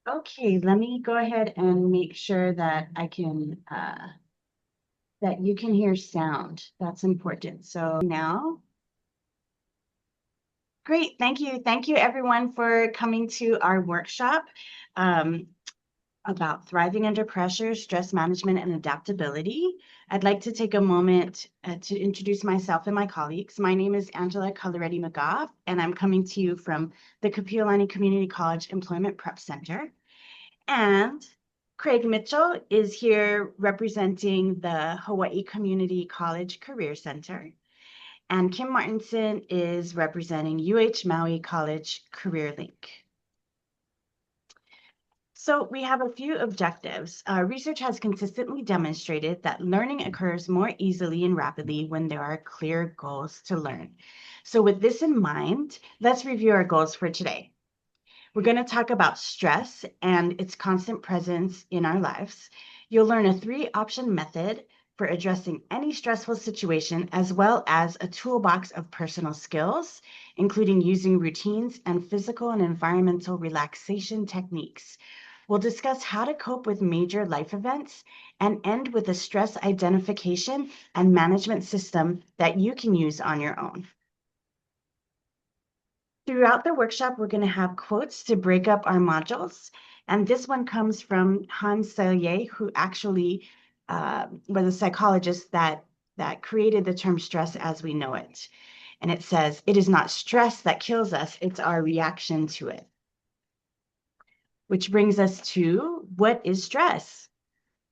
Okay, let me go ahead and make sure that I can that you can hear sound. That's important. So now, great. Thank you. Thank you everyone for coming to our workshop um, about thriving under pressure, stress management, and adaptability. I'd like to take a moment to introduce myself and my colleagues. My name is Angela Coloretti McGough, and I'm coming to you from the Kapiolani Community College Employment Prep Center. And Craig Mitchell is here representing the Hawaii Community College Career Center. And Kim Martinson is representing UH Maui College Career Link. So we have a few objectives. Research has consistently demonstrated that learning occurs more easily and rapidly when there are clear goals to learn. So with this in mind, let's review our goals for today. We're going to talk about stress and its constant presence in our lives. You'll learn a 3-option method for addressing any stressful situation, as well as a toolbox of personal skills, including using routines and physical and environmental relaxation techniques. We'll discuss how to cope with major life events and end with a stress identification and management system that you can use on your own. Throughout the workshop, we're going to have quotes to break up our modules. And this one comes from Hans Selye, who actually was a psychologist that created the term stress as we know it. And it says, "It is not stress that kills us, it's our reaction to it." Which brings us to, what is stress?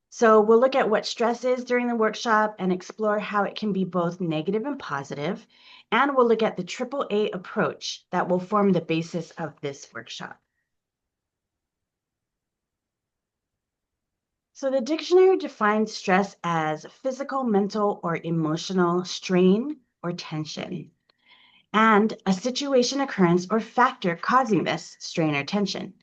So we'll look at what stress is during the workshop and explore how it can be both negative and positive. And we'll look at the AAA approach that will form the basis of this workshop. So the dictionary defines stress as physical, mental, or emotional strain or tension, and a situation, occurrence, or factor causing this strain or tension.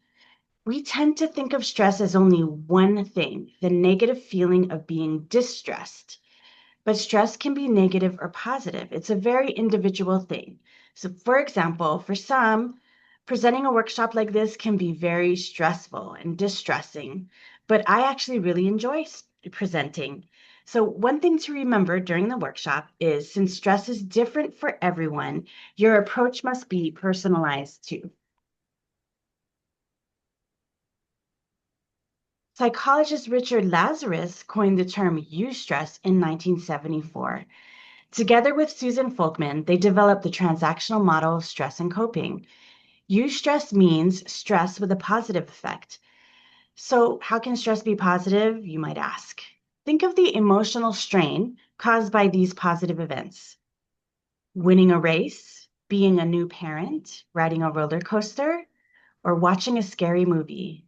We tend to think of stress as only one thing, the negative feeling of being distressed. But stress can be negative or positive. It's a very individual thing. So, for example, for some, presenting a workshop like this can be very stressful and distressing, but I actually really enjoy presenting. So, one thing to remember during the workshop is, since stress is different for everyone, your approach must be personalized too. Psychologist Richard Lazarus coined the term eustress in 1974. Together with Susan Folkman, they developed the transactional model of stress and coping. Eustress means stress with a positive effect. So, how can stress be positive, you might ask? Think of the emotional strain caused by these positive events: winning a race, being a new parent, riding a roller coaster, or watching a scary movie.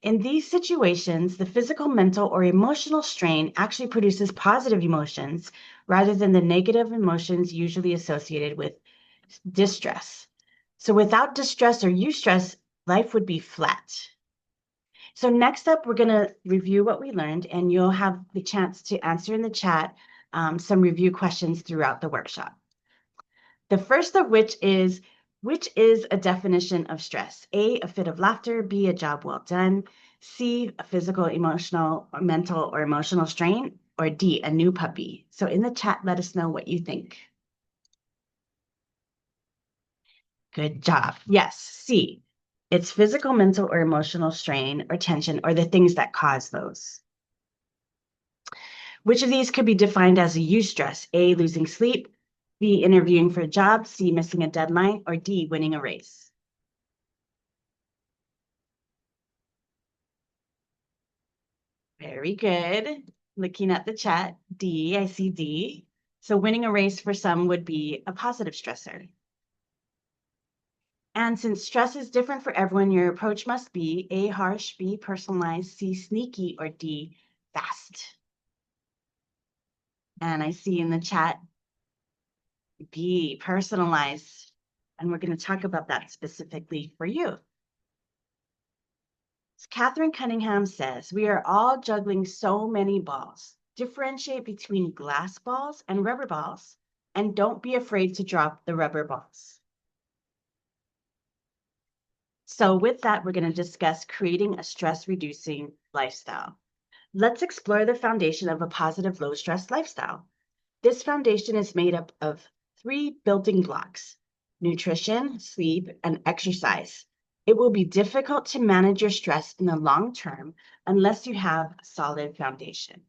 In these situations, the physical, mental, or emotional strain actually produces positive emotions rather than the negative emotions usually associated with distress. So without distress or eustress, life would be flat. So next up, we're going to review what we learned, and you'll have the chance to answer in the chat some review questions throughout the workshop. The first of which is a definition of stress? A fit of laughter, B, a job well done, C, a physical, emotional, or mental or emotional strain, or D, a new puppy. So in the chat, let us know what you think. Good job. Yes, C. It's physical, mental, or emotional strain or tension, or the things that cause those. Which of these could be defined as a eustress? A, losing sleep, B, interviewing for a job, C, missing a deadline, or D, winning a race? Very good. Looking at the chat, D, I see D. So winning a race for some would be a positive stressor. And since stress is different for everyone, your approach must be A, harsh, B, personalized, C, sneaky, or D, fast. And I see in the chat, B, personalized. And we're going to talk about that specifically for you. Catherine Cunningham says, "We are all juggling so many balls. Differentiate between glass balls and rubber balls, and don't be afraid to drop the rubber balls." So with that, we're going to discuss creating a stress-reducing lifestyle. Let's explore the foundation of a positive low-stress lifestyle. This foundation is made up of three building blocks: nutrition, sleep, and exercise. It will be difficult to manage your stress in the long term unless you have a solid foundation.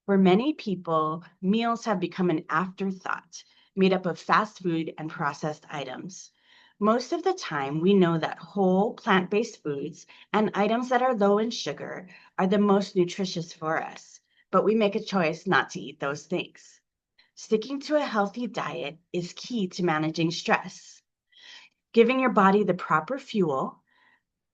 For many people, meals have become an afterthought, made up of fast food and processed items. Most of the time, we know that whole plant-based foods and items that are low in sugar are the most nutritious for us, but we make a choice not to eat those things. Sticking to a healthy diet is key to managing stress. Giving your body the proper fuel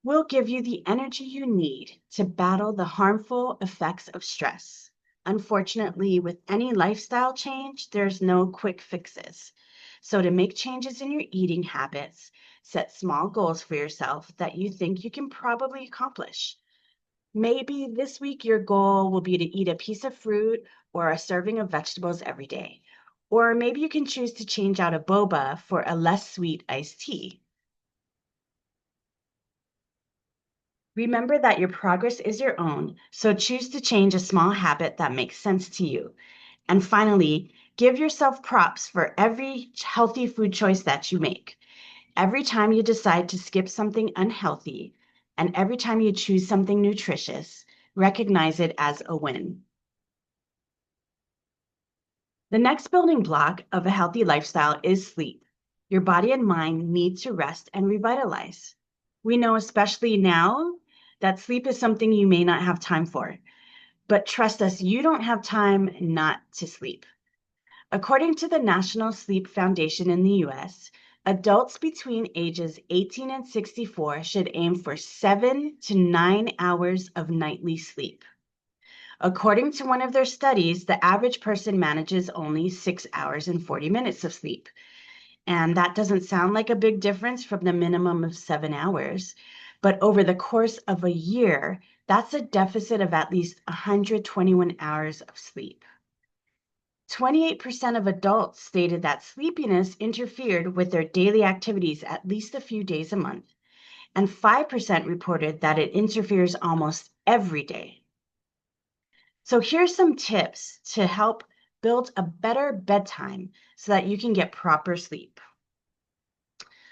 will give you the energy you need to battle the harmful effects of stress. Unfortunately, with any lifestyle change, there's no quick fixes. So, to make changes in your eating habits, set small goals for yourself that you think you can probably accomplish. Maybe this week your goal will be to eat a piece of fruit or a serving of vegetables every day. Or maybe you can choose to change out a boba for a less sweet iced tea. Remember that your progress is your own, so choose to change a small habit that makes sense to you. And finally, give yourself props for every healthy food choice that you make. Every time you decide to skip something unhealthy, and every time you choose something nutritious, recognize it as a win. The next building block of a healthy lifestyle is sleep. Your body and mind need to rest and revitalize. We know, especially now, that sleep is something you may not have time for. But trust us, you don't have time not to sleep. According to the National Sleep Foundation in the US, adults between ages 18 and 64 should aim for 7 to 9 hours of nightly sleep. According to one of their studies, the average person manages only 6 hours and 40 minutes of sleep. And that doesn't sound like a big difference from the minimum of 7 hours. But over the course of a year, that's a deficit of at least 121 hours of sleep. 28% of adults stated that sleepiness interfered with their daily activities at least a few days a month, and 5% reported that it interferes almost every day. So here's some tips to help build a better bedtime so that you can get proper sleep.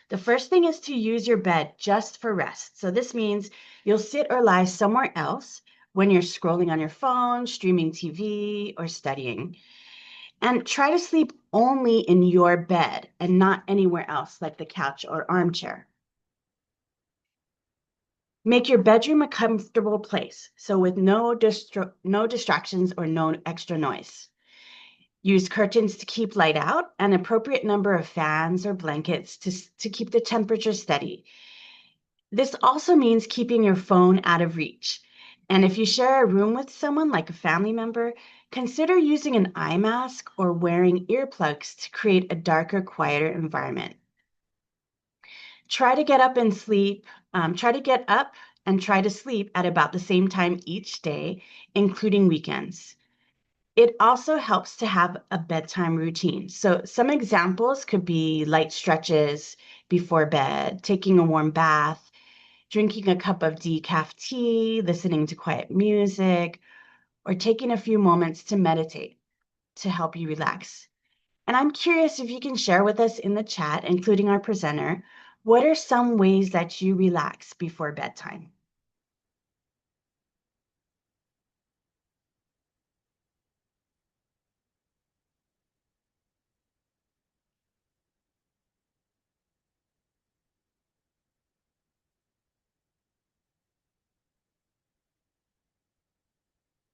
The first thing is to use your bed just for rest. So this means you'll sit or lie somewhere else when you're scrolling on your phone, streaming TV, or studying. And try to sleep only in your bed and not anywhere else like the couch or armchair. Make your bedroom a comfortable place, so with no distractions or no extra noise. Use curtains to keep light out, an appropriate number of fans or blankets to keep the temperature steady. This also means keeping your phone out of reach. And if you share a room with someone like a family member, consider using an eye mask or wearing earplugs to create a darker, quieter environment. Try to get up and sleep. Try to get up and try to sleep at about the same time each day, including weekends. It also helps to have a bedtime routine. So some examples could be light stretches before bed, taking a warm bath, drinking a cup of decaf tea, listening to quiet music, or taking a few moments to meditate to help you relax. And I'm curious if you can share with us in the chat, including our presenter, what are some ways that you relax before bedtime?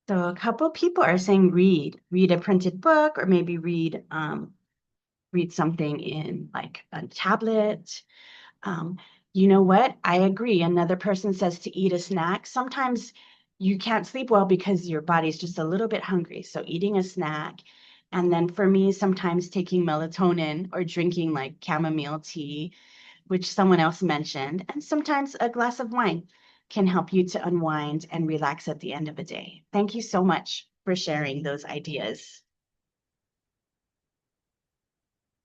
So a couple people are saying read a printed book, or maybe read something in like a tablet. Um, you know what? I agree. Another person says to eat a snack. Sometimes you can't sleep well because your body's just a little bit hungry. So eating a snack. And then for me, sometimes taking melatonin or drinking like chamomile tea, which someone else mentioned, and sometimes a glass of wine can help you to unwind and relax at the end of the day. Thank you so much for sharing those ideas.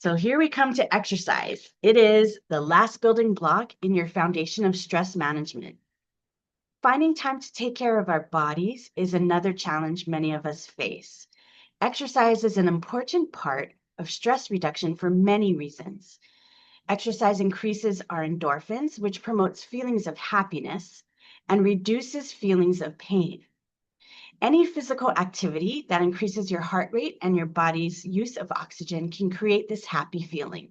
So here we come to exercise. It is the last building block in your foundation of stress management. Finding time to take care of our bodies is another challenge many of us face. Exercise is an important part of stress reduction for many reasons. Exercise increases our endorphins, which promotes feelings of happiness and reduces feelings of pain. Any physical activity that increases your heart rate and your body's use of oxygen can create this happy feeling.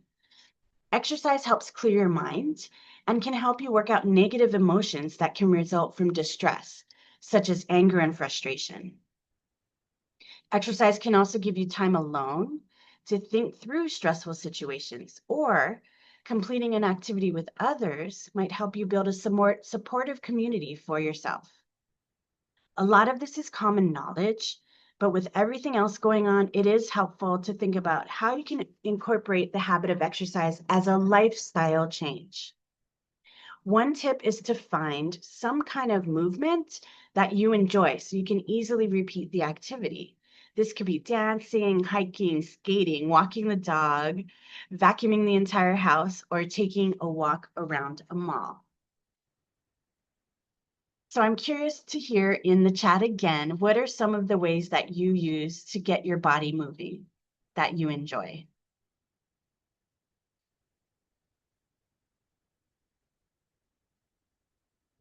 Exercise helps clear your mind and can help you work out negative emotions that can result from distress, such as anger and frustration. Exercise can also give you time alone to think through stressful situations, or completing an activity with others might help you build a supportive community for yourself. A lot of this is common knowledge, but with everything else going on, it is helpful to think about how you can incorporate the habit of exercise as a lifestyle change. One tip is to find some kind of movement that you enjoy so you can easily repeat the activity. This could be dancing, hiking, skating, walking the dog, vacuuming the entire house, or taking a walk around a mall. So I'm curious to hear in the chat again, what are some of the ways that you use to get your body moving that you enjoy?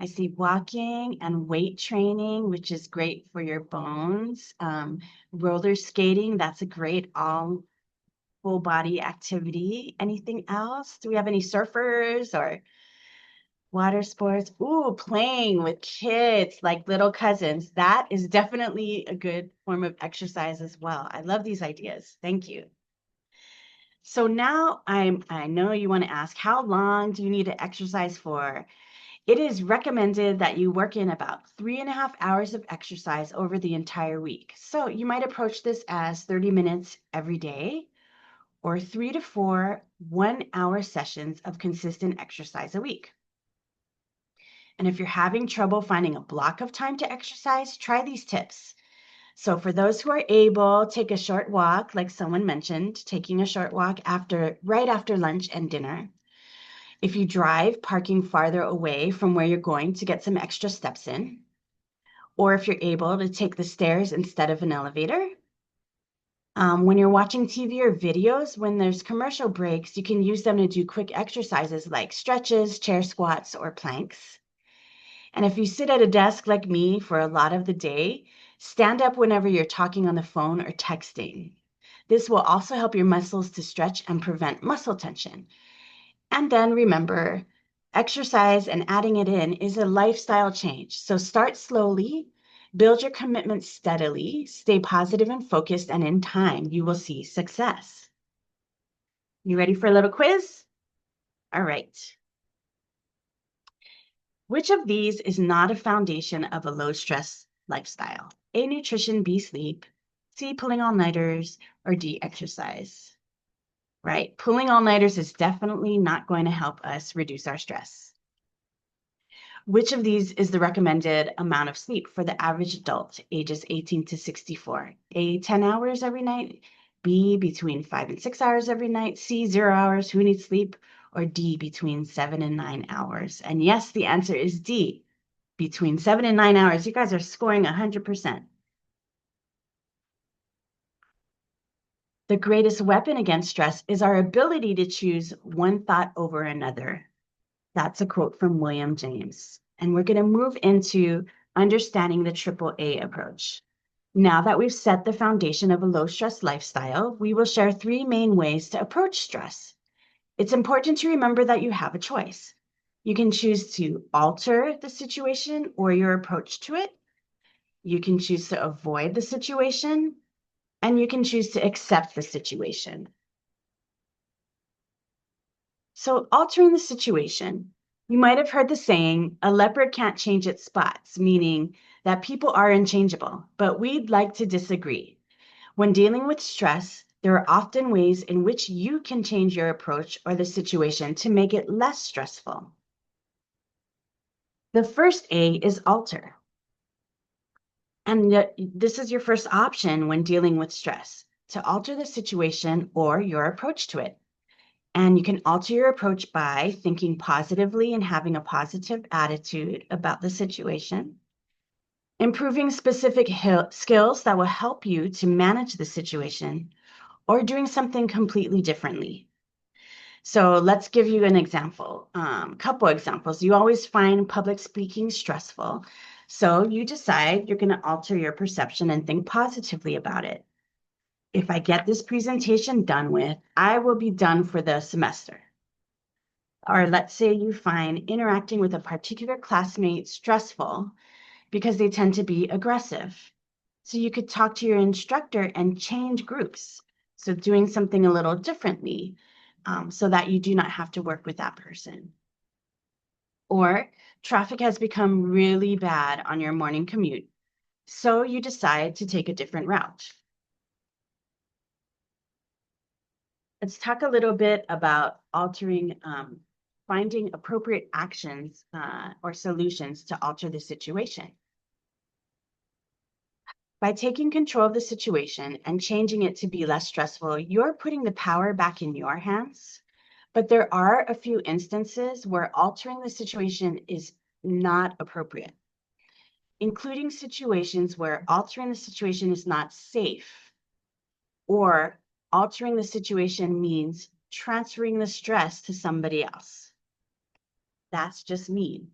I see walking and weight training, which is great for your bones. Roller skating, that's a great all full body activity. Anything else? Do we have any surfers or water sports? Ooh, playing with kids like little cousins. That is definitely a good form of exercise as well. I love these ideas. Thank you. So now I know you want to ask, how long do you need to exercise for? It is recommended that you work in about 3.5 hours of exercise over the entire week. So you might approach this as 30 minutes every day or 3 to 4 1-hour sessions of consistent exercise a week. And if you're having trouble finding a block of time to exercise, try these tips. So for those who are able, take a short walk, like someone mentioned, taking a short walk right after lunch and dinner. If you drive, parking farther away from where you're going to get some extra steps in. Or if you're able to take the stairs instead of an elevator. When you're watching TV or videos, when there's commercial breaks, you can use them to do quick exercises like stretches, chair squats, or planks. And if you sit at a desk like me for a lot of the day, stand up whenever you're talking on the phone or texting. This will also help your muscles to stretch and prevent muscle tension. And then remember, exercise and adding it in is a lifestyle change. So start slowly, build your commitment steadily, stay positive and focused, and in time, you will see success. You ready for a little quiz? All right. Which of these is not a foundation of a low stress lifestyle? A, nutrition, B, sleep, C, pulling all-nighters, or D, exercise? Right? Pulling all-nighters is definitely not going to help us reduce our stress. Which of these is the recommended amount of sleep for the average adult ages 18 to 64? A, 10 hours every night, B, between 5 and 6 hours every night, C, 0 hours, who needs sleep, or D, between 7 and 9 hours? And yes, the answer is D, between 7 and 9 hours. You guys are scoring 100%. The greatest weapon against stress is our ability to choose one thought over another. That's a quote from William James. And we're going to move into understanding the AAA approach. Now that we've set the foundation of a low stress lifestyle, we will share 3 main ways to approach stress. It's important to remember that you have a choice. You can choose to alter the situation or your approach to it. You can choose to avoid the situation, and you can choose to accept the situation. So altering the situation, you might have heard the saying, a leopard can't change its spots, meaning that people are unchangeable, but we'd like to disagree. When dealing with stress, there are often ways in which you can change your approach or the situation to make it less stressful. The first A is alter. And this is your first option when dealing with stress, to alter the situation or your approach to it. And you can alter your approach by thinking positively and having a positive attitude about the situation, improving specific skills that will help you to manage the situation, or doing something completely differently. So let's give you an example, couple examples. You always find public speaking stressful. So you decide you're going to alter your perception and think positively about it. If I get this presentation done with, I will be done for the semester. Or let's say you find interacting with a particular classmate stressful because they tend to be aggressive. So you could talk to your instructor and change groups. So doing something a little differently, so that you do not have to work with that person. Or traffic has become really bad on your morning commute. So you decide to take a different route. Let's talk a little bit about finding appropriate actions or solutions to alter the situation. By taking control of the situation and changing it to be less stressful, you're putting the power back in your hands. But there are a few instances where altering the situation is not appropriate, including situations where altering the situation is not safe, or altering the situation means transferring the stress to somebody else. That's just mean.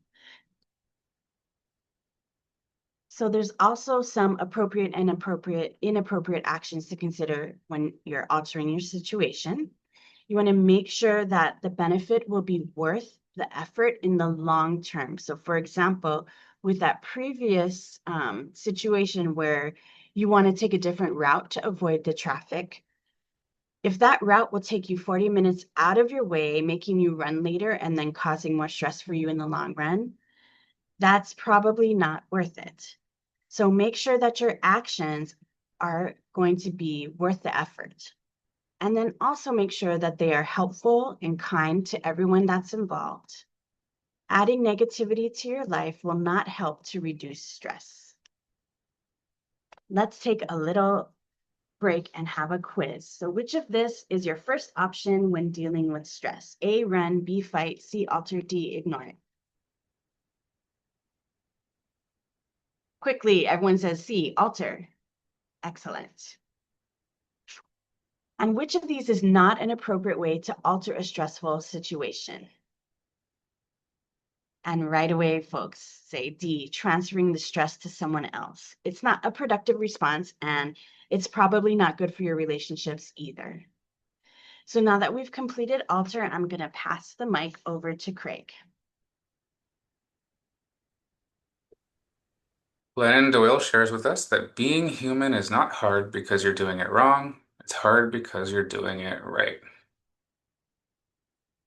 So there's also some appropriate and inappropriate actions to consider when you're altering your situation. You want to make sure that the benefit will be worth the effort in the long term. So for example, with that previous situation where you want to take a different route to avoid the traffic, if that route will take you 40 minutes out of your way, making you run later and then causing more stress for you in the long run, that's probably not worth it. So make sure that your actions are going to be worth the effort. And then also make sure that they are helpful and kind to everyone that's involved. Adding negativity to your life will not help to reduce stress. Let's take a little break and have a quiz. So which of this is your first option when dealing with stress? A, run, B, fight, C, alter, D, ignore it. Quickly, everyone says C, alter. Excellent. And which of these is not an appropriate way to alter a stressful situation? And right away, folks say D, transferring the stress to someone else. It's not a productive response, and it's probably not good for your relationships either. So now that we've completed alter, I'm going to pass the mic over to Craig. Glennon Doyle shares with us that being human is not hard because you're doing it wrong. It's hard because you're doing it right.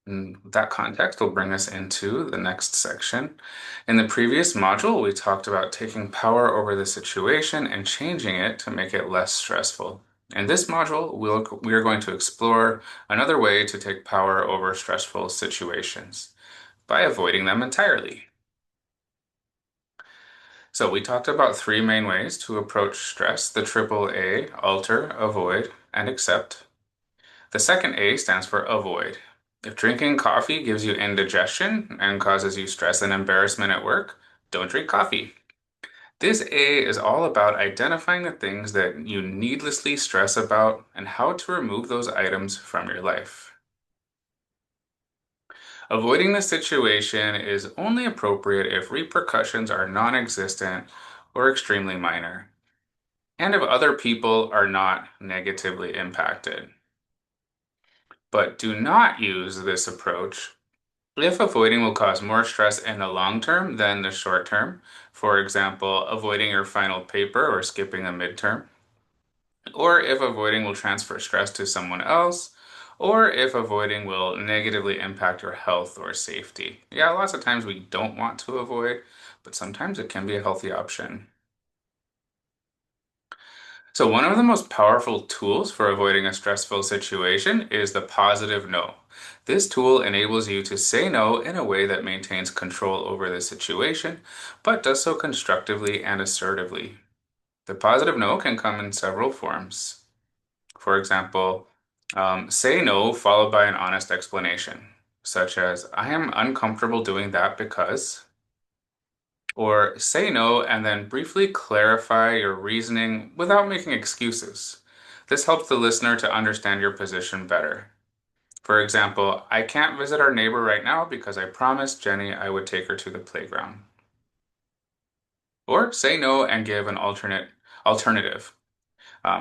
And that context will bring us into the next section. In the previous module, we talked about taking power over the situation and changing it to make it less stressful. In this module, we are going to explore another way to take power over stressful situations by avoiding them entirely. So we talked about three main ways to approach stress, the triple A, alter, avoid, and accept. The second A stands for avoid. If drinking coffee gives you indigestion and causes you stress and embarrassment at work, don't drink coffee. This A is all about identifying the things that you needlessly stress about and how to remove those items from your life. Avoiding the situation is only appropriate if repercussions are non-existent or extremely minor, and if other people are not negatively impacted. But do not use this approach if avoiding will cause more stress in the long term than the short term. For example, avoiding your final paper or skipping a midterm, or if avoiding will transfer stress to someone else, or if avoiding will negatively impact your health or safety. Yeah, lots of times we don't want to avoid, but sometimes it can be a healthy option. So one of the most powerful tools for avoiding a stressful situation is the positive no. This tool enables you to say no in a way that maintains control over the situation, but does so constructively and assertively. The positive no can come in several forms. For example, Say no followed by an honest explanation, such as, I am uncomfortable doing that because, or say no and then briefly clarify your reasoning without making excuses. This helps the listener to understand your position better. For example, I can't visit our neighbor right now because I promised Jenny I would take her to the playground. Or say no and give an alternative.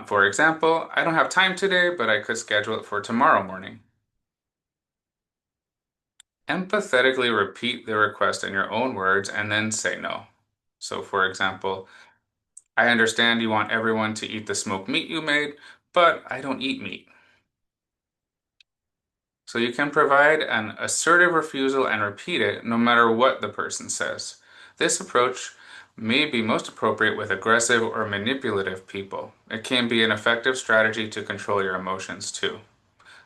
For example, I don't have time today, but I could schedule it for tomorrow morning. Empathetically repeat the request in your own words and then say no. So, for example, I understand you want everyone to eat the smoked meat you made, but I don't eat meat. So you can provide an assertive refusal and repeat it no matter what the person says. This approach may be most appropriate with aggressive or manipulative people. It can be an effective strategy to control your emotions too.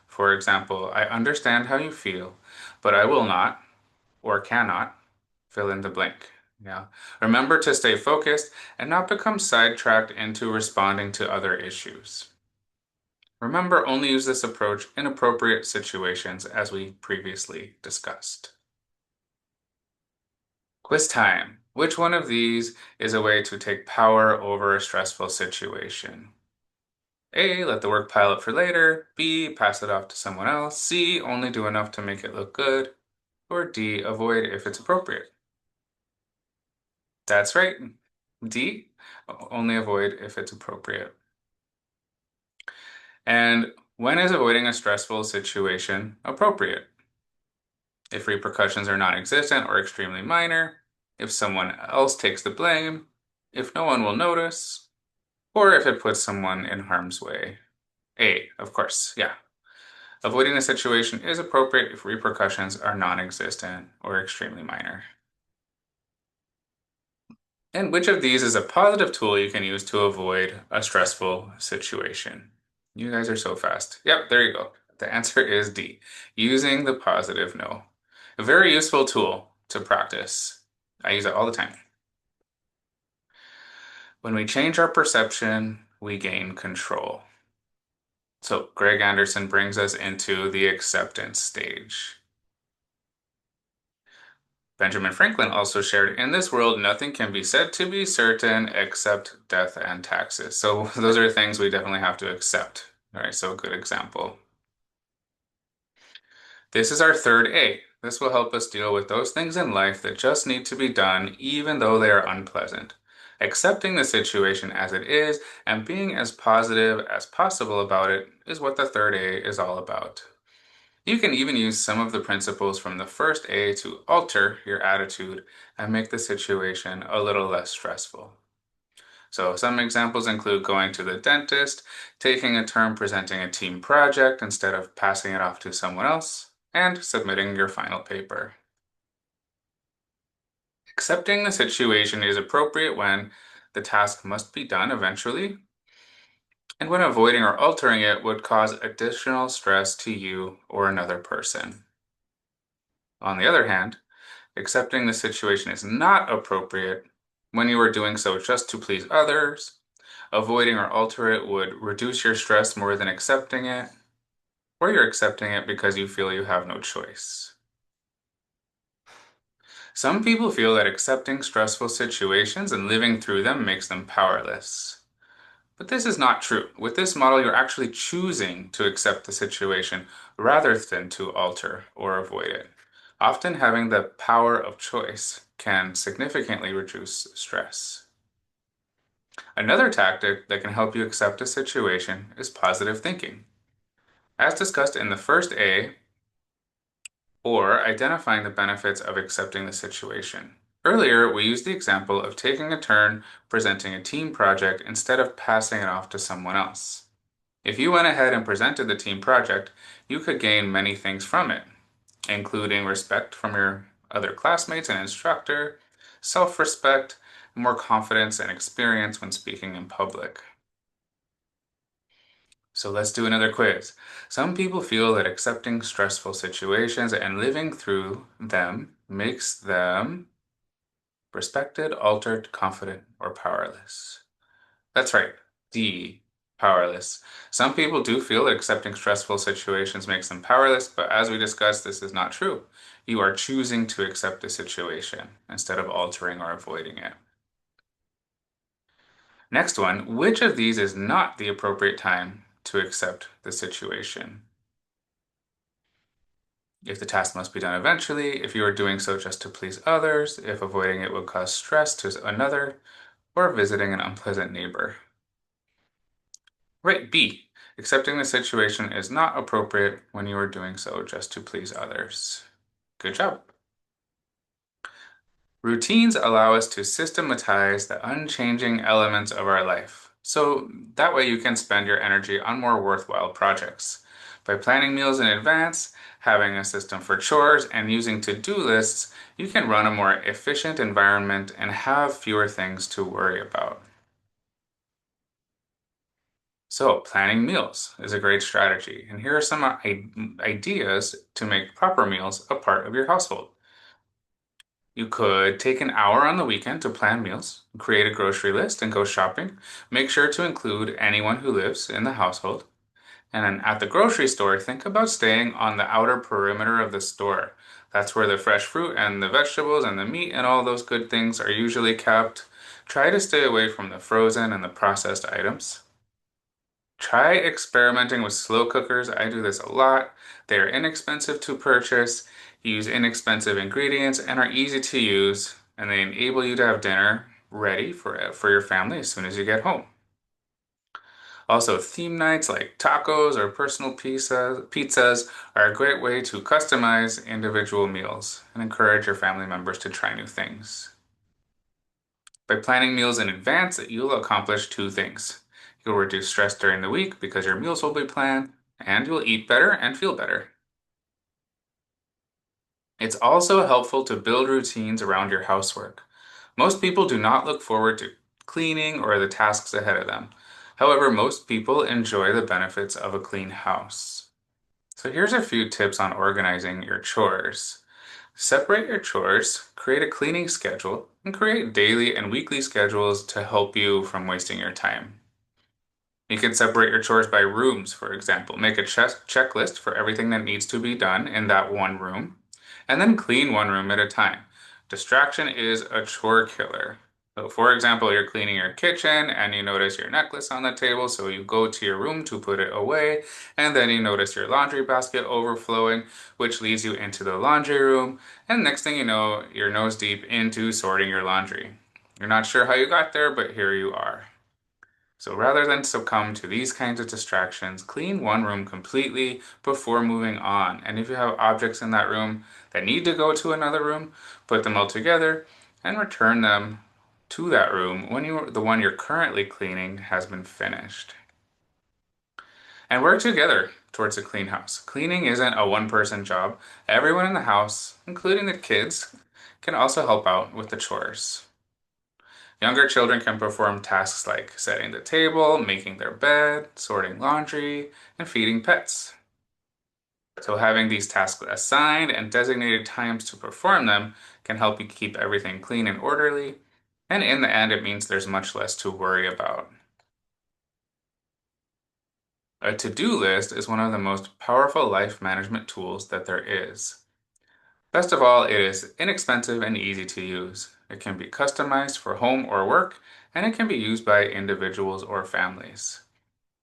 For example, I understand how you feel, but I will not or cannot fill in the blank. Yeah. Remember to stay focused and not become sidetracked into responding to other issues. Remember, only use this approach in appropriate situations as we previously discussed. Quiz time. Which one of these is a way to take power over a stressful situation? A, let the work pile up for later. B, pass it off to someone else. C, only do enough to make it look good. Or D, avoid if it's appropriate. That's right. D, only avoid if it's appropriate. And when is avoiding a stressful situation appropriate? If repercussions are non-existent or extremely minor, if someone else takes the blame, if no one will notice, or if it puts someone in harm's way. A, of course, yeah. Avoiding the situation is appropriate if repercussions are non-existent or extremely minor. And which of these is a positive tool you can use to avoid a stressful situation? You guys are so fast. Yep, there you go. The answer is D, using the positive no. A very useful tool to practice. I use it all the time. When we change our perception, we gain control. So Greg Anderson brings us into the acceptance stage. Benjamin Franklin also shared, in this world, nothing can be said to be certain except death and taxes. So those are things we definitely have to accept. All right, so a good example. This is our third A. This will help us deal with those things in life that just need to be done, even though they are unpleasant. Accepting the situation as it is and being as positive as possible about it is what the third A is all about. You can even use some of the principles from the first A to alter your attitude and make the situation a little less stressful. So, some examples include going to the dentist, taking a turn presenting a team project instead of passing it off to someone else, and submitting your final paper. Accepting the situation is appropriate when the task must be done eventually, and when avoiding or altering it would cause additional stress to you or another person. On the other hand, accepting the situation is not appropriate when you are doing so just to please others. Avoiding or alter it would reduce your stress more than accepting it, or you're accepting it because you feel you have no choice. Some people feel that accepting stressful situations and living through them makes them powerless. But this is not true. With this model, you're actually choosing to accept the situation rather than to alter or avoid it. Often having the power of choice can significantly reduce stress. Another tactic that can help you accept a situation is positive thinking. As discussed in the first A, or identifying the benefits of accepting the situation. Earlier, we used the example of taking a turn presenting a team project instead of passing it off to someone else. If you went ahead and presented the team project, you could gain many things from it, including respect from your other classmates and instructor, self-respect, more confidence and experience when speaking in public. So let's do another quiz. Some people feel that accepting stressful situations and living through them makes them respected, altered, confident, or powerless. That's right, D, Powerless. Some people do feel that accepting stressful situations makes them powerless, but as we discussed, this is not true. You are choosing to accept the situation instead of altering or avoiding it. Next one, which of these is not the appropriate time to accept the situation? If the task must be done eventually, if you are doing so just to please others, if avoiding it would cause stress to another, or visiting an unpleasant neighbor. Right, B. Accepting the situation is not appropriate when you are doing so just to please others. Good job. Routines allow us to systematize the unchanging elements of our life. So that way you can spend your energy on more worthwhile projects. By planning meals in advance, having a system for chores, and using to-do lists, you can run a more efficient environment and have fewer things to worry about. So, planning meals is a great strategy, and here are some ideas to make proper meals a part of your household. You could take an hour on the weekend to plan meals, create a grocery list, and go shopping. Make sure to include anyone who lives in the household. And then at the grocery store, think about staying on the outer perimeter of the store. That's where the fresh fruit and the vegetables and the meat and all those good things are usually kept. Try to stay away from the frozen and the processed items. Try experimenting with slow cookers. I do this a lot. They are inexpensive to purchase, use inexpensive ingredients, and are easy to use, and they enable you to have dinner ready for your family as soon as you get home. Also, theme nights like tacos or personal pizzas are a great way to customize individual meals and encourage your family members to try new things. By planning meals in advance, you'll accomplish two things. You'll reduce stress during the week because your meals will be planned, and you'll eat better and feel better. It's also helpful to build routines around your housework. Most people do not look forward to cleaning or the tasks ahead of them. However, most people enjoy the benefits of a clean house. So here's a few tips on organizing your chores. Separate your chores, create a cleaning schedule, and create daily and weekly schedules to help you from wasting your time. You can separate your chores by rooms, for example. Make a checklist for everything that needs to be done in that one room, and then clean one room at a time. Distraction is a chore killer. So, for example, you're cleaning your kitchen and you notice your necklace on the table, so you go to your room to put it away, and then you notice your laundry basket overflowing, which leads you into the laundry room, and next thing you know, you're nose deep into sorting your laundry. You're not sure how you got there, but here you are. So rather than succumb to these kinds of distractions, clean one room completely before moving on. And if you have objects in that room that need to go to another room, put them all together and return them to that room when the one you're currently cleaning has been finished. And work together towards a clean house. Cleaning isn't a one-person job. Everyone in the house, including the kids, can also help out with the chores. Younger children can perform tasks like setting the table, making their bed, sorting laundry, and feeding pets. So having these tasks assigned and designated times to perform them can help you keep everything clean and orderly, and in the end, it means there's much less to worry about. A to-do list is one of the most powerful life management tools that there is. Best of all, it is inexpensive and easy to use. It can be customized for home or work, and it can be used by individuals or families.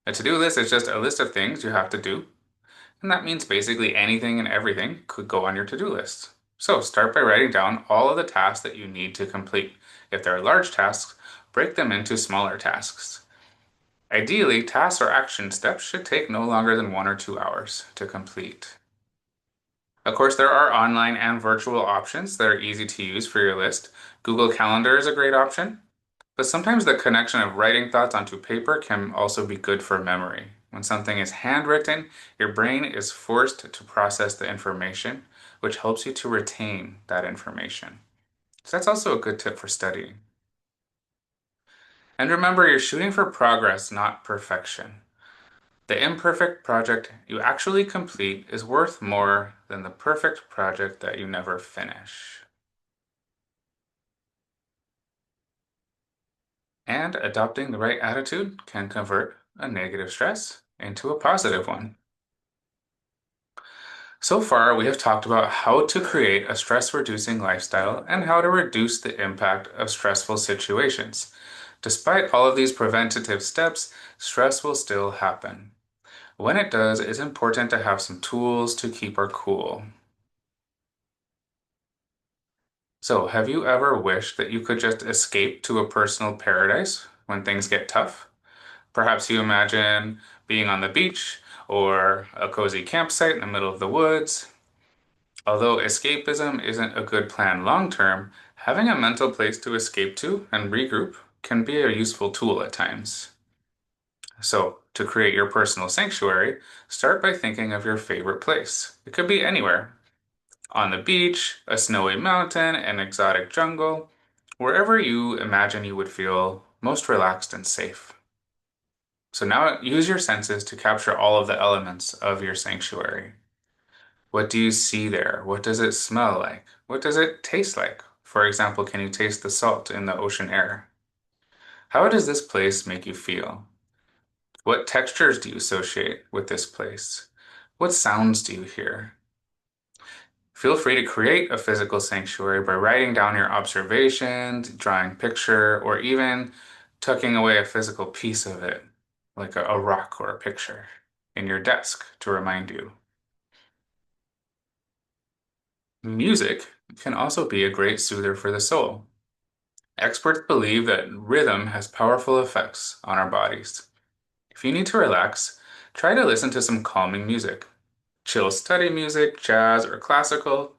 A to-do list is just a list of things you have to do, and that means basically anything and everything could go on your to-do list. So start by writing down all of the tasks that you need to complete. If there are large tasks, break them into smaller tasks. Ideally, tasks or action steps should take no longer than 1 or 2 hours to complete. Of course, there are online and virtual options that are easy to use for your list. Google Calendar is a great option, but sometimes the connection of writing thoughts onto paper can also be good for memory. When something is handwritten, your brain is forced to process the information, which helps you to retain that information. So that's also a good tip for studying. And remember, you're shooting for progress, not perfection. The imperfect project you actually complete is worth more than the perfect project that you never finish. And adopting the right attitude can convert a negative stress into a positive one. So far, we have talked about how to create a stress-reducing lifestyle and how to reduce the impact of stressful situations. Despite all of these preventative steps, stress will still happen. When it does, it's important to have some tools to keep our cool. So, have you ever wished that you could just escape to a personal paradise when things get tough? Perhaps you imagine being on the beach or a cozy campsite in the middle of the woods. Although escapism isn't a good plan long term, having a mental place to escape to and regroup can be a useful tool at times. So, to create your personal sanctuary, start by thinking of your favorite place. It could be anywhere on the beach, a snowy mountain, an exotic jungle, wherever you imagine you would feel most relaxed and safe. So, now use your senses to capture all of the elements of your sanctuary. What do you see there? What does it smell like? What does it taste like? For example, can you taste the salt in the ocean air? How does this place make you feel? What textures do you associate with this place? What sounds do you hear? Feel free to create a physical sanctuary by writing down your observations, drawing picture, or even tucking away a physical piece of it, like a rock or a picture, in your desk to remind you. Music can also be a great soother for the soul. Experts believe that rhythm has powerful effects on our bodies. If you need to relax, try to listen to some calming music. Chill study music, jazz, or classical,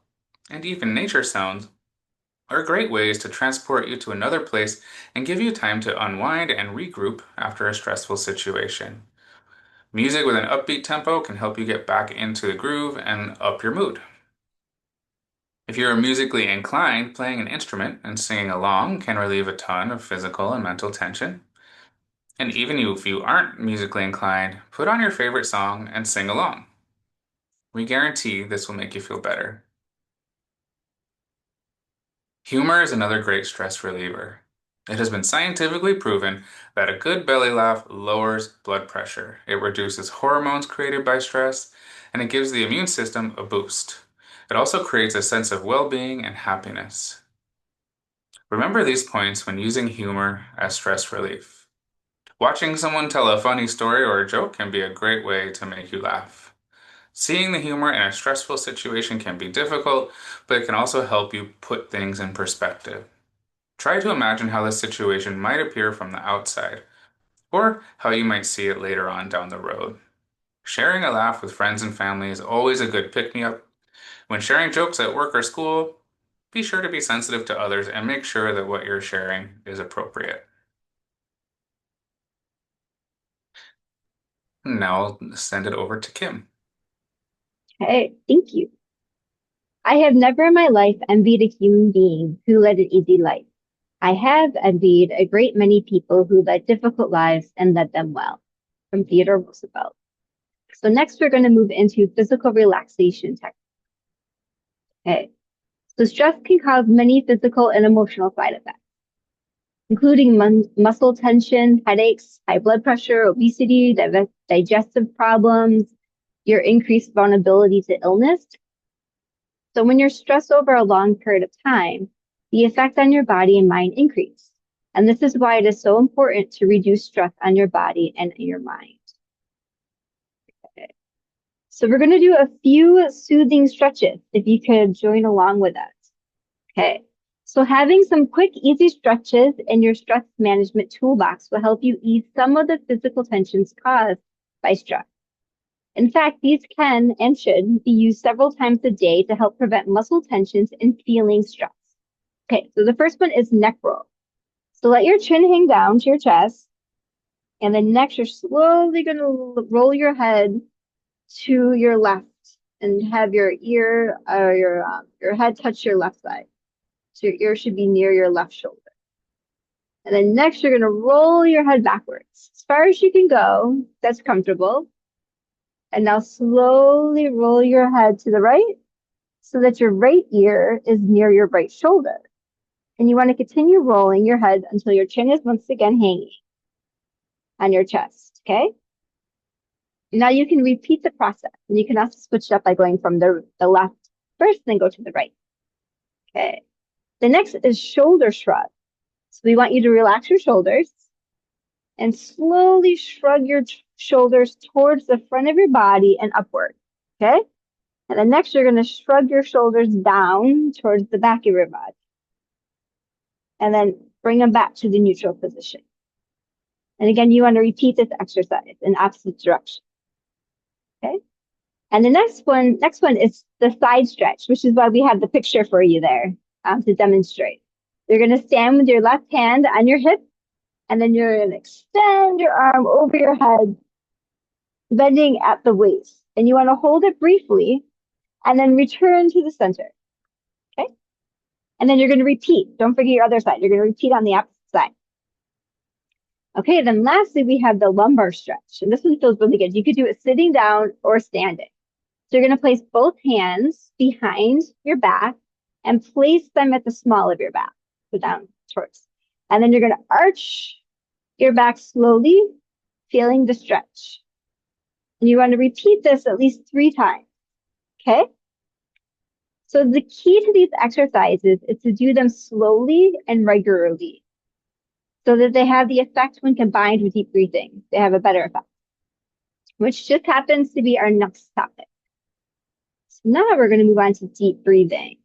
and even nature sounds are great ways to transport you to another place and give you time to unwind and regroup after a stressful situation. Music with an upbeat tempo can help you get back into the groove and up your mood. If you're musically inclined, playing an instrument and singing along can relieve a ton of physical and mental tension. And even if you aren't musically inclined, put on your favorite song and sing along. We guarantee this will make you feel better. Humor is another great stress reliever. It has been scientifically proven that a good belly laugh lowers blood pressure. It reduces hormones created by stress, and it gives the immune system a boost. It also creates a sense of well-being and happiness. Remember these points when using humor as stress relief. Watching someone tell a funny story or a joke can be a great way to make you laugh. Seeing the humor in a stressful situation can be difficult, but it can also help you put things in perspective. Try to imagine how the situation might appear from the outside, or how you might see it later on down the road. Sharing a laugh with friends and family is always a good pick-me-up. When sharing jokes at work or school, be sure to be sensitive to others and make sure that what you're sharing is appropriate. Now I'll send it over to Kim. Okay, thank you. I have never in my life envied a human being who led an easy life. I have envied a great many people who led difficult lives and led them well. From Theodore Roosevelt. So next we're going to move into physical relaxation techniques. Okay. So stress can cause many physical and emotional side effects, including muscle tension, headaches, high blood pressure, obesity, digestive problems, your increased vulnerability to illness. So when you're stressed over a long period of time, the effect on your body and mind increase. And this is why it is so important to reduce stress on your body and your mind. Okay. So we're going to do a few soothing stretches if you could join along with us. Okay. So having some quick, easy stretches in your stress management toolbox will help you ease some of the physical tensions caused by stress. In fact, these can and should be used several times a day to help prevent muscle tensions and feeling stress. Okay, so the first one is neck roll. So let your chin hang down to your chest, and then next you're slowly going to roll your head to your left and have your ear or your head touch your left side. So your ear should be near your left shoulder. And then next you're going to roll your head backwards as far as you can go. That's comfortable. And now slowly roll your head to the right so that your right ear is near your right shoulder. And you want to continue rolling your head until your chin is once again hanging on your chest. Okay? Now you can repeat the process, and you can also switch it up by going from the left first, then go to the right. Okay. The next is shoulder shrug. So we want you to relax your shoulders and slowly shrug your shoulders towards the front of your body and upward. Okay? And then next, you're going to shrug your shoulders down towards the back of your body. And then bring them back to the neutral position. And again, you want to repeat this exercise in opposite direction. Okay? And the next one is the side stretch, which is why we have the picture for you there to demonstrate. You're going to stand with your left hand on your hip, and then you're going to extend your arm over your head, bending at the waist. And you want to hold it briefly, and then return to the center. Okay? And then you're going to repeat. Don't forget your other side. You're going to repeat on the opposite side. Okay, then lastly, we have the lumbar stretch. And this one feels really good. You could do it sitting down or standing. So you're going to place both hands behind your back and place them at the small of your back. So down towards. And then you're going to arch your back slowly, feeling the stretch. And you want to repeat this at least 3 times. Okay? So the key to these exercises is to do them slowly and regularly so that they have the effect when combined with deep breathing. They have a better effect, which just happens to be our next topic. So now we're going to move on to deep breathing.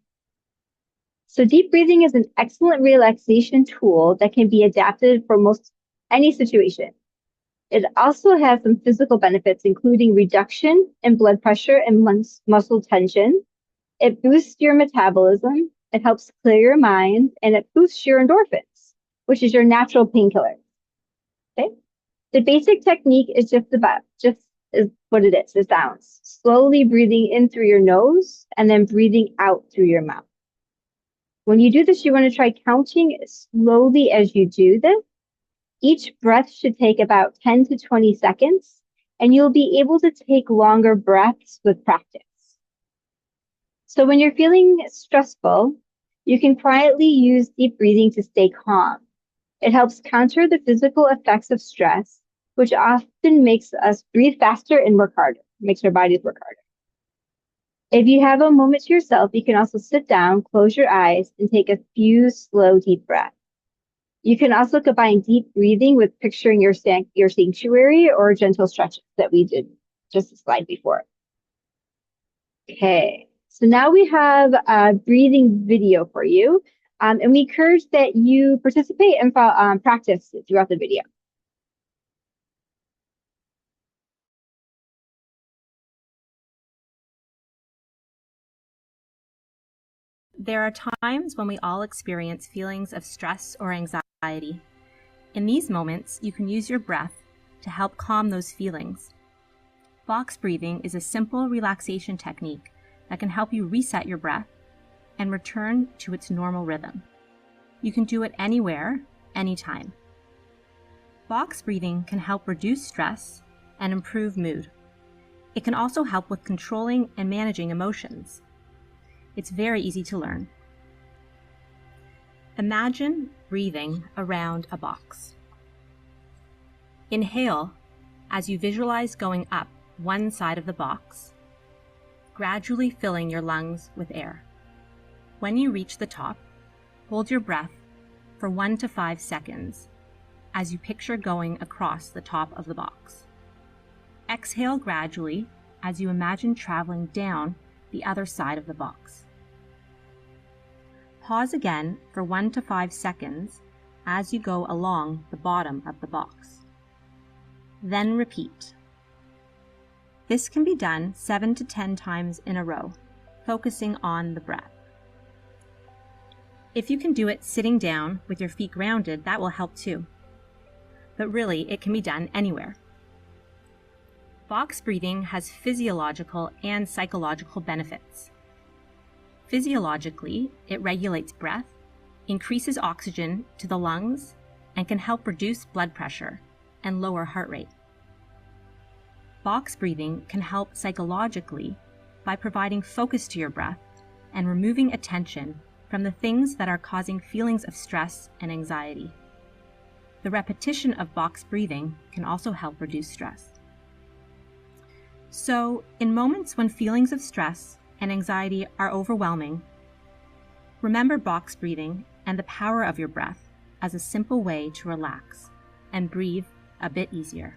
So deep breathing is an excellent relaxation tool that can be adapted for most any situation. It also has some physical benefits, including reduction in blood pressure and muscle tension. It boosts your metabolism, it helps clear your mind, and it boosts your endorphins, which is your natural painkiller. Okay? The basic technique is just is what it is. It sounds slowly breathing in through your nose and then breathing out through your mouth. When you do this, you want to try counting slowly as you do this. Each breath should take about 10 to 20 seconds, and you'll be able to take longer breaths with practice. So when you're feeling stressful, you can quietly use deep breathing to stay calm. It helps counter the physical effects of stress, which often makes us breathe faster and work harder, makes our bodies work harder. If you have a moment to yourself, you can also sit down, close your eyes, and take a few slow, deep breaths. You can also combine deep breathing with picturing your sanctuary or gentle stretches that we did just a slide before. Okay, so now we have a breathing video for you, and we encourage that you participate and practice throughout the video. There are times when we all experience feelings of stress or anxiety. In these moments, you can use your breath to help calm those feelings. Box breathing is a simple relaxation technique that can help you reset your breath and return to its normal rhythm. You can do it anywhere, anytime. Box breathing can help reduce stress and improve mood. It can also help with controlling and managing emotions. It's very easy to learn. Imagine breathing around a box. Inhale as you visualize going up one side of the box, gradually filling your lungs with air. When you reach the top, hold your breath for 1 to 5 seconds as you picture going across the top of the box. Exhale gradually as you imagine traveling down the other side of the box. Pause again for 1 to 5 seconds as you go along the bottom of the box. Then repeat. This can be done 7 to 10 times in a row, focusing on the breath. If you can do it sitting down with your feet grounded, that will help too. But really, it can be done anywhere. Box breathing has physiological and psychological benefits. Physiologically, it regulates breath, increases oxygen to the lungs, and can help reduce blood pressure and lower heart rate. Box breathing can help psychologically by providing focus to your breath and removing attention from the things that are causing feelings of stress and anxiety. The repetition of box breathing can also help reduce stress. So, in moments when feelings of stress and anxiety are overwhelming, remember box breathing and the power of your breath as a simple way to relax and breathe a bit easier.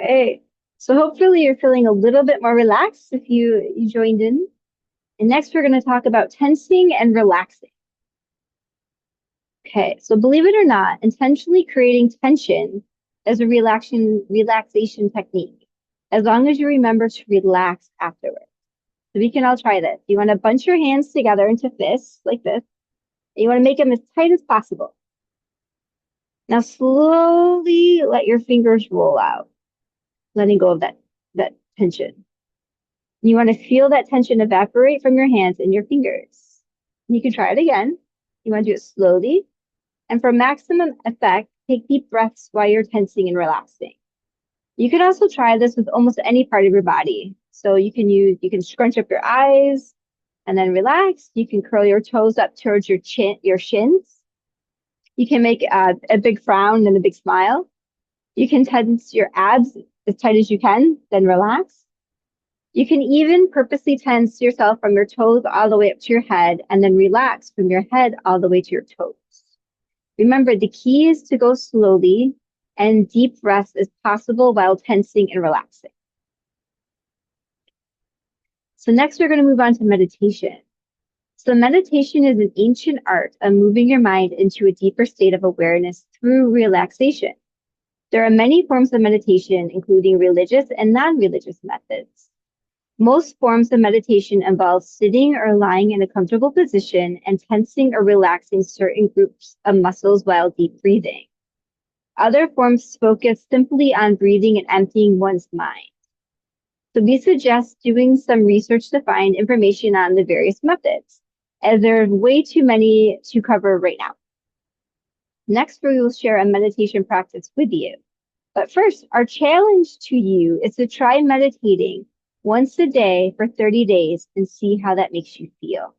Okay, so hopefully you're feeling a little bit more relaxed if you joined in. And next we're going to talk about tensing and relaxing. Okay, so believe it or not, intentionally creating tension is a relaxation technique, as long as you remember to relax afterwards. So we can all try this. You want to bunch your hands together into fists like this. And you want to make them as tight as possible. Now slowly let your fingers roll out, letting go of that tension. You want to feel that tension evaporate from your hands and your fingers. You can try it again. You want to do it slowly. And for maximum effect, take deep breaths while you're tensing and relaxing. You can also try this with almost any part of your body. So you can scrunch up your eyes and then relax. You can curl your toes up towards your shins. You can make a big frown and a big smile. You can tense your abs as tight as you can, then relax. You can even purposely tense yourself from your toes all the way up to your head and then relax from your head all the way to your toes. Remember, the key is to go slowly and deep rest is possible while tensing and relaxing. So next we're going to move on to meditation. So meditation is an ancient art of moving your mind into a deeper state of awareness through relaxation. There are many forms of meditation, including religious and non-religious methods. Most forms of meditation involve sitting or lying in a comfortable position and tensing or relaxing certain groups of muscles while deep breathing. Other forms focus simply on breathing and emptying one's mind. So we suggest doing some research to find information on the various methods, as there are way too many to cover right now. Next, we will share a meditation practice with you. But first, our challenge to you is to try meditating once a day for 30 days and see how that makes you feel.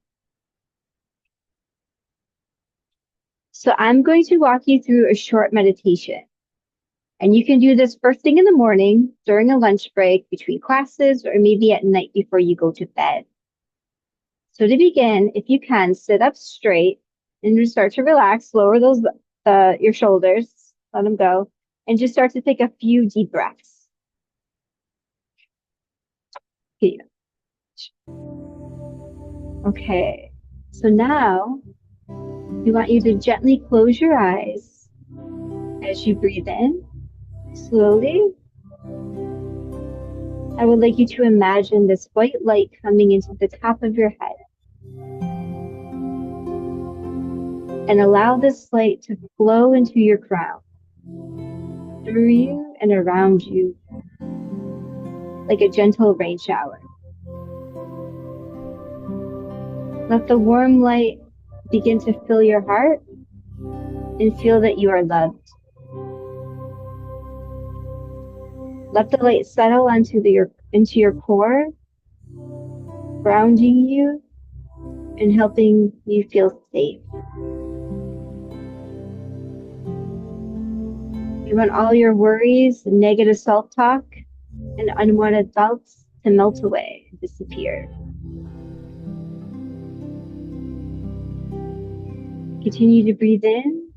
So I'm going to walk you through a short meditation. And you can do this first thing in the morning, during a lunch break, between classes, or maybe at night before you go to bed. So to begin, if you can, sit up straight and just start to relax, lower your shoulders, let them go, and just start to take a few deep breaths. Here you go. Okay, so now we want you to gently close your eyes as you breathe in. Slowly, I would like you to imagine this white light coming into the top of your head. And allow this light to flow into your crown, through you and around you, like a gentle rain shower. Let the warm light begin to fill your heart and feel that you are loved. Let the light settle into your core, grounding you and helping you feel safe. You want all your worries, negative self-talk, and unwanted thoughts to melt away and disappear. Continue to breathe in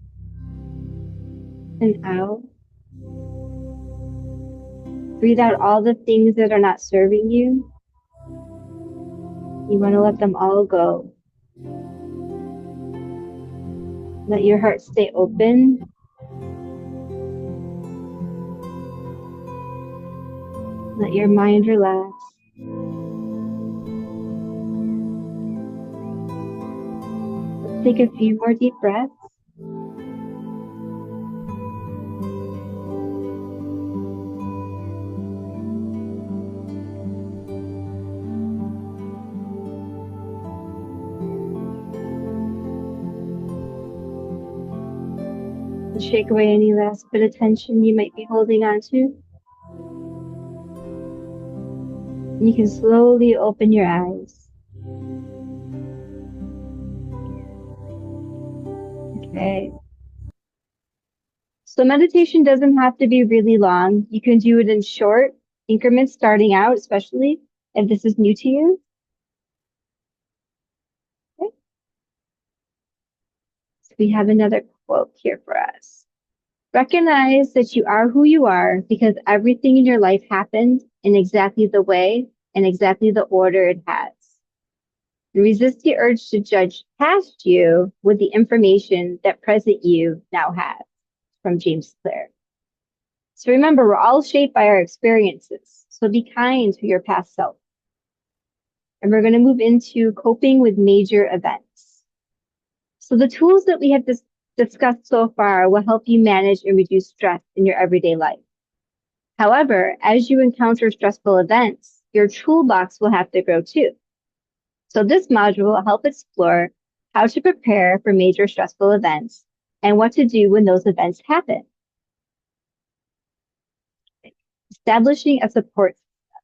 and out. Breathe out all the things that are not serving you. You want to let them all go. Let your heart stay open. Let your mind relax. Let's take a few more deep breaths. shake away any last bit of tension you might be holding on to. And you can slowly open your eyes. Okay. So meditation doesn't have to be really long. You can do it in short increments starting out, especially if this is new to you. Okay. So we have another quote here for us. Recognize that you are who you are because everything in your life happened in exactly the way and exactly the order it has. Resist the urge to judge past you with the information that present you now has. From James Clear. So remember, we're all shaped by our experiences. So be kind to your past self. And we're going to move into coping with major events. So the tools that we have discussed so far will help you manage and reduce stress in your everyday life. However, as you encounter stressful events, your toolbox will have to grow too. So this module will help explore how to prepare for major stressful events and what to do when those events happen. Establishing a support system.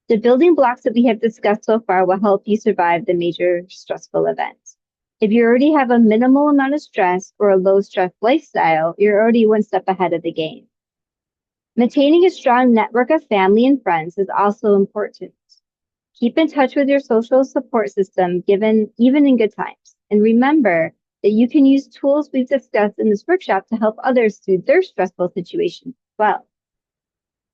The building blocks that we have discussed so far will help you survive the major stressful events. If you already have a minimal amount of stress or a low stress lifestyle, you're already one step ahead of the game. Maintaining a strong network of family and friends is also important. Keep in touch with your social support system, even in good times. And remember that you can use tools we've discussed in this workshop to help others through their stressful situations as well.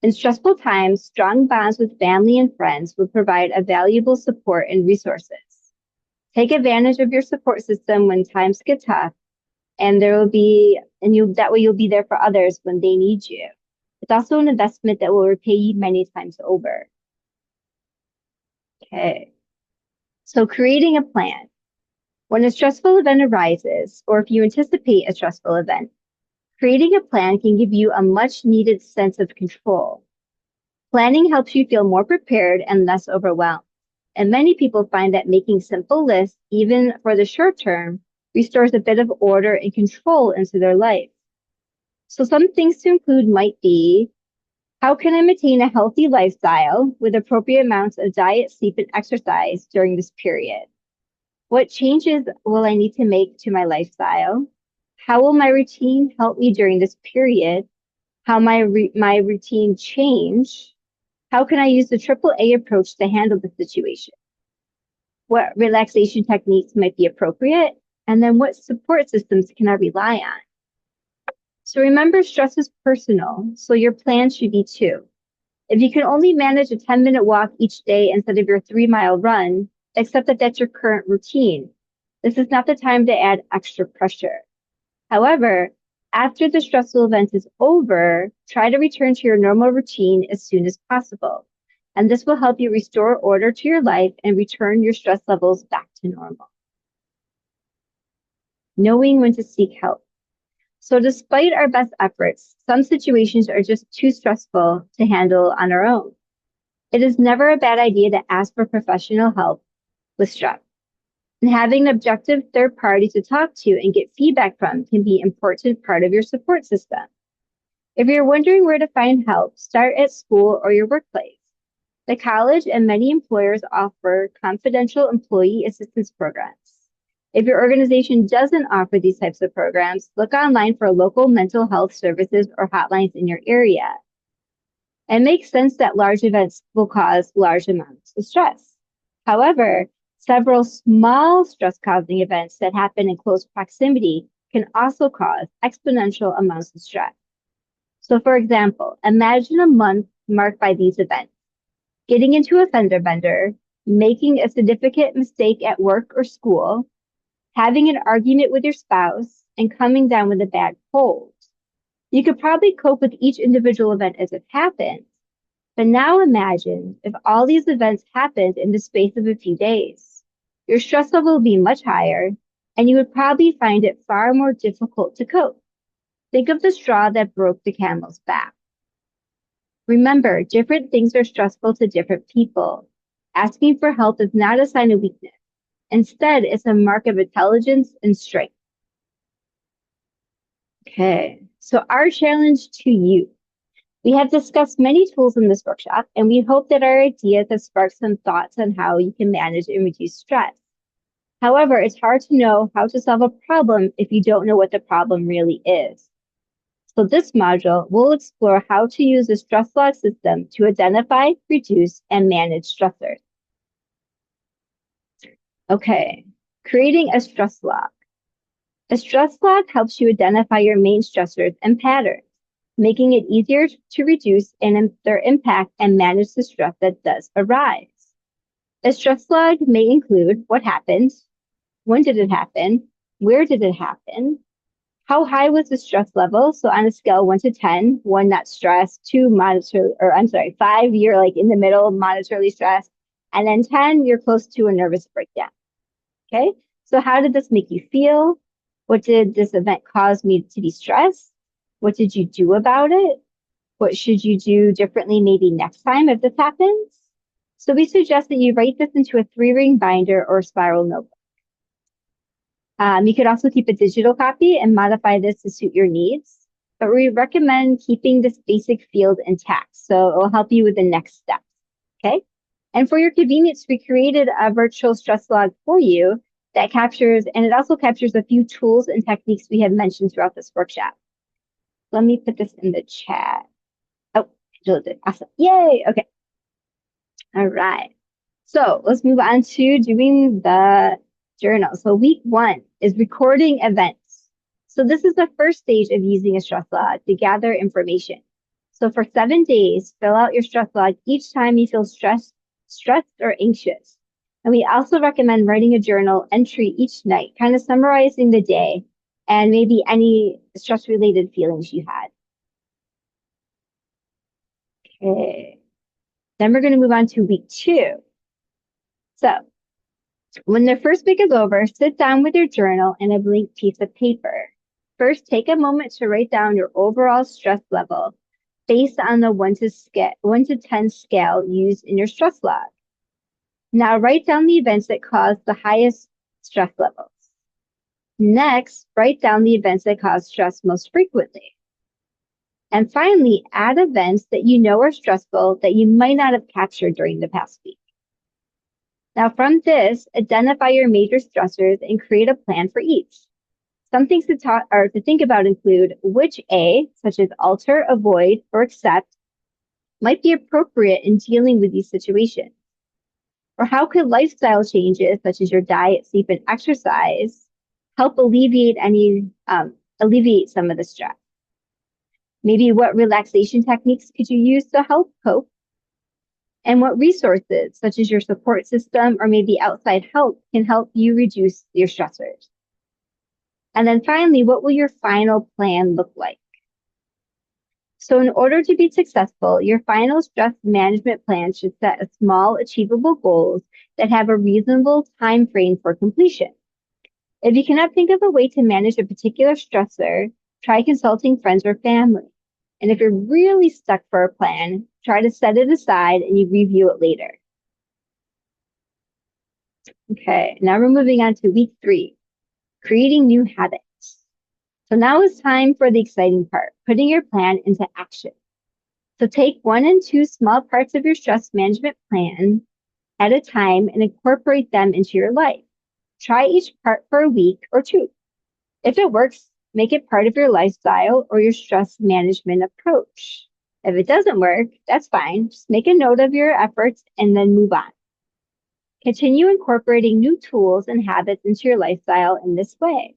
In stressful times, strong bonds with family and friends will provide a valuable support and resources. Take advantage of your support system when times get tough, and that way you'll be there for others when they need you. It's also an investment that will repay you many times over. Okay. So creating a plan. When a stressful event arises, or if you anticipate a stressful event, creating a plan can give you a much needed sense of control. Planning helps you feel more prepared and less overwhelmed. And many people find that making simple lists, even for the short term, restores a bit of order and control into their life. So some things to include might be, how can I maintain a healthy lifestyle with appropriate amounts of diet, sleep, and exercise during this period? What changes will I need to make to my lifestyle? How will my routine help me during this period? How my routine change? How can I use the AAA approach to handle the situation? What relaxation techniques might be appropriate? And then what support systems can I rely on? So remember, stress is personal, so your plan should be too. If you can only manage a 10-minute walk each day instead of your 3-mile run, accept that that's your current routine. This is not the time to add extra pressure. However, after the stressful event is over, try to return to your normal routine as soon as possible. And this will help you restore order to your life and return your stress levels back to normal. Knowing when to seek help. So despite our best efforts, some situations are just too stressful to handle on our own. It is never a bad idea to ask for professional help with stress. And having an objective third party to talk to and get feedback from can be an important part of your support system. If you're wondering where to find help, start at school or your workplace. The college and many employers offer confidential employee assistance programs. If your organization doesn't offer these types of programs, look online for local mental health services or hotlines in your area. It makes sense that large events will cause large amounts of stress. However, several small stress-causing events that happen in close proximity can also cause exponential amounts of stress. So for example, imagine a month marked by these events: getting into a fender bender, making a significant mistake at work or school, having an argument with your spouse, and coming down with a bad cold. You could probably cope with each individual event as it happens, but now imagine if all these events happened in the space of a few days. Your stress level will be much higher, and you would probably find it far more difficult to cope. Think of the straw that broke the camel's back. Remember, different things are stressful to different people. Asking for help is not a sign of weakness. Instead, it's a mark of intelligence and strength. Okay, so our challenge to you. We have discussed many tools in this workshop, and we hope that our ideas have sparked some thoughts on how you can manage and reduce stress. However, it's hard to know how to solve a problem if you don't know what the problem really is. So this module will explore how to use the stress log system to identify, reduce, and manage stressors. Okay, creating a stress log. A stress log helps you identify your main stressors and patterns, making it easier to reduce their impact and manage the stress that does arise. A stress log may include what happened, when did it happen, where did it happen, how high was the stress level? So on a scale 1 to 10, 1 not stressed, 2 monitor, or I'm sorry, 5 you're like in the middle, monetarily stressed, and then 10 you're close to a nervous breakdown. Okay, so how did this make you feel? What did this event cause me to be stressed? What did you do about it? What should you do differently maybe next time if this happens? So we suggest that you write this into a 3-ring binder or spiral notebook. You could also keep a digital copy and modify this to suit your needs, but we recommend keeping this basic field intact, so it will help you with the next steps, okay? And for your convenience, we created a virtual stress log for you that captures, and it also captures a few tools and techniques we have mentioned throughout this workshop. Let me put this in the chat. Oh, Angela did, awesome, yay, okay. All right, so let's move on to doing the journal. So week 1 is recording events. So this is the first stage of using a stress log to gather information. So for 7 days, fill out your stress log each time you feel stressed or anxious. And we also recommend writing a journal entry each night, kind of summarizing the day and maybe any stress-related feelings you had. Okay. Then we're going to move on to week 2. So when the first week is over, sit down with your journal and a blank piece of paper. First, take a moment to write down your overall stress level based on the 1 to 10 scale used in your stress log. Now, write down the events that cause the highest stress levels. Next, write down the events that cause stress most frequently. And finally, add events that you know are stressful that you might not have captured during the past week. Now from this, identify your major stressors and create a plan for each. Some things to think about include which A, such as alter, avoid, or accept, might be appropriate in dealing with these situations. Or how could lifestyle changes, such as your diet, sleep, and exercise, help alleviate some of the stress? Maybe what relaxation techniques could you use to help cope? And what resources, such as your support system or maybe outside help, can help you reduce your stressors? And then finally, what will your final plan look like? So in order to be successful, your final stress management plan should set a small, achievable goals that have a reasonable time frame for completion. If you cannot think of a way to manage a particular stressor, try consulting friends or family. And if you're really stuck for a plan, try to set it aside and you review it later. Okay, now we're moving on to week 3, creating new habits. So now is time for the exciting part, putting your plan into action. So take 1 and 2 small parts of your stress management plan at a time and incorporate them into your life. Try each part for a week or 2. If it works, make it part of your lifestyle or your stress management approach. If it doesn't work, that's fine. Just make a note of your efforts and then move on. Continue incorporating new tools and habits into your lifestyle in this way.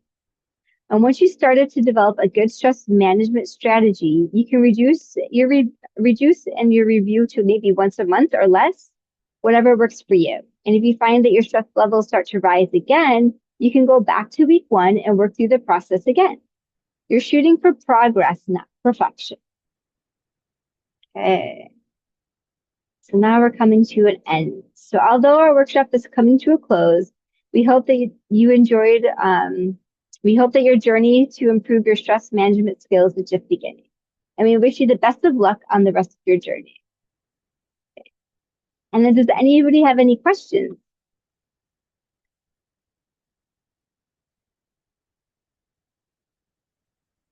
And once you started to develop a good stress management strategy, you can reduce your review to maybe once a month or less, whatever works for you. And if you find that your stress levels start to rise again, you can go back to week 1 and work through the process again. You're shooting for progress, not perfection. Okay. So now we're coming to an end. So although our workshop is coming to a close, we hope that you enjoyed, we hope that your journey to improve your stress management skills is just beginning. And we wish you the best of luck on the rest of your journey. Okay. And then does anybody have any questions?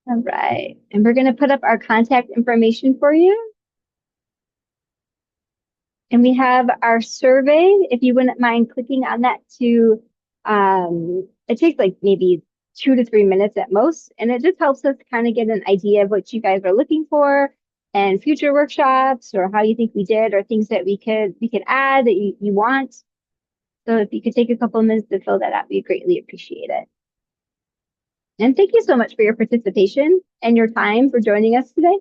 All right. And we're going to put up our contact information for you. And we have our survey, if you wouldn't mind clicking on that to, it takes like maybe 2 to 3 minutes at most. And it just helps us kind of get an idea of what you guys are looking for and future workshops or how you think we did or things that we could add that you want. So if you could take a couple of minutes to fill that out, we greatly appreciate it. And thank you so much for your participation and your time for joining us today.